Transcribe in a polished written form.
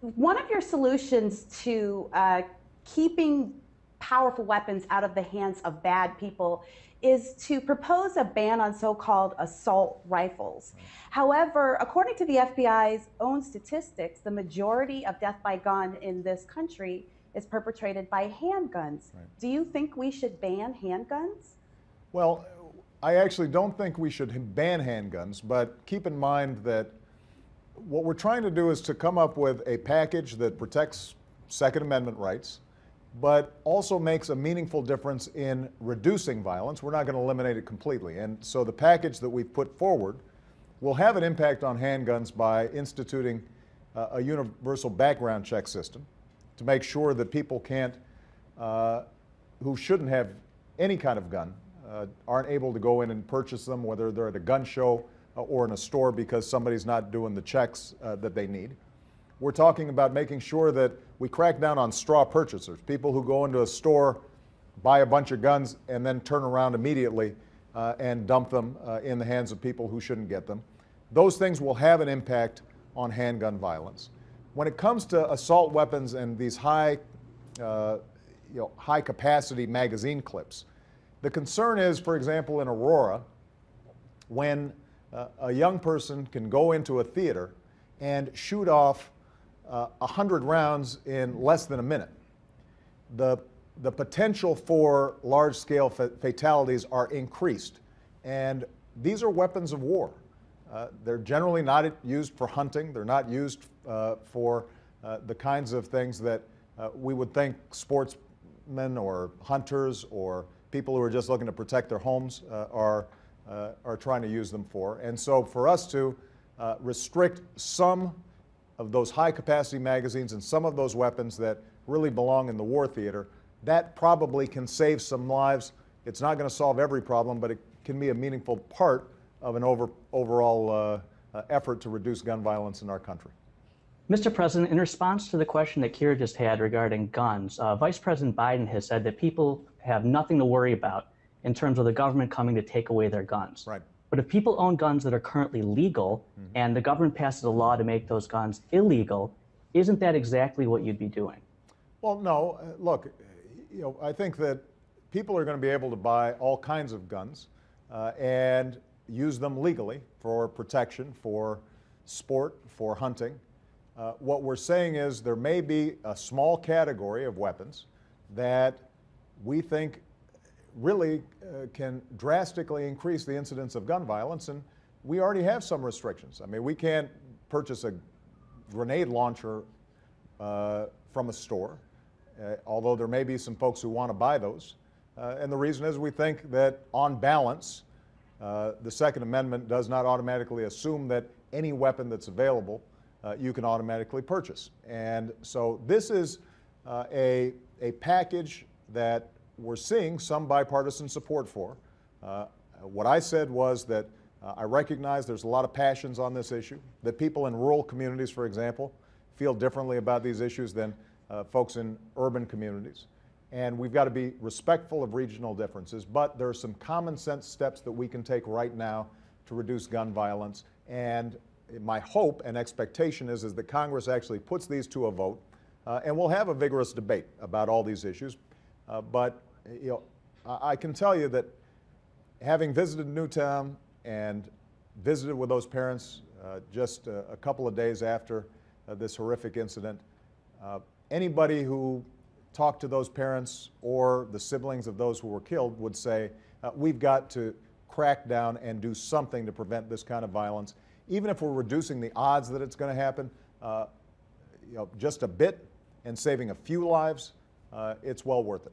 One of your solutions to keeping powerful weapons out of the hands of bad people is to propose a ban on so-called assault rifles. However, according to the FBI's own statistics, the majority of death by gun in this country is perpetrated by handguns. Right. Do you think we should ban handguns? Well, I actually don't think we should ban handguns, but keep in mind that what we're trying to do is to come up with a package that protects Second Amendment rights, but also makes a meaningful difference in reducing violence. We're not going to eliminate it completely. And so the package that we've put forward will have an impact on handguns by instituting a universal background check system to make sure that people can't, who shouldn't have any kind of gun, aren't able to go in and purchase them, whether they're at a gun show or in a store because somebody's not doing the checks that they need. We're talking about making sure that we crack down on straw purchasers, people who go into a store, buy a bunch of guns, and then turn around immediately and dump them in the hands of people who shouldn't get them. Those things will have an impact on handgun violence. When it comes to assault weapons and these high capacity magazine clips, the concern is, for example, in Aurora, when a young person can go into a theater and shoot off 100 rounds in less than a minute. The potential for large-scale fatalities are increased, and these are weapons of war. They're generally not used for hunting. They're not used for the kinds of things that we would think sportsmen or hunters or people who are just looking to protect their homes are trying to use them for. And so for us to restrict some of those high-capacity magazines and some of those weapons that really belong in the war theater, that probably can save some lives. It's not going to solve every problem, but it can be a meaningful part of an overall effort to reduce gun violence in our country. Mr. President, in response to the question that Kira just had regarding guns, Vice President Biden has said that people have nothing to worry about in terms of the government coming to take away their guns. Right. But if people own guns that are currently legal and the government passes a law to make those guns illegal, isn't that exactly what you'd be doing? Well, no. Look, I think that people are going to be able to buy all kinds of guns and use them legally for protection, for sport, for hunting. What we're saying is there may be a small category of weapons that we think really can drastically increase the incidence of gun violence, and we already have some restrictions. I mean, we can't purchase a grenade launcher from a store, although there may be some folks who want to buy those. And the reason is we think that on balance, the Second Amendment does not automatically assume that any weapon that's available you can automatically purchase. And so this is a package that we're seeing some bipartisan support for. What I said was that I recognize there's a lot of passions on this issue, that people in rural communities, for example, feel differently about these issues than folks in urban communities. And we've got to be respectful of regional differences, but there are some common sense steps that we can take right now to reduce gun violence. And my hope and expectation is that Congress actually puts these to a vote, and we'll have a vigorous debate about all these issues. But I can tell you that having visited Newtown and visited with those parents just a couple of days after this horrific incident, anybody who talked to those parents or the siblings of those who were killed would say, we've got to crack down and do something to prevent this kind of violence. Even if we're reducing the odds that it's going to happen just a bit and saving a few lives, it's well worth it.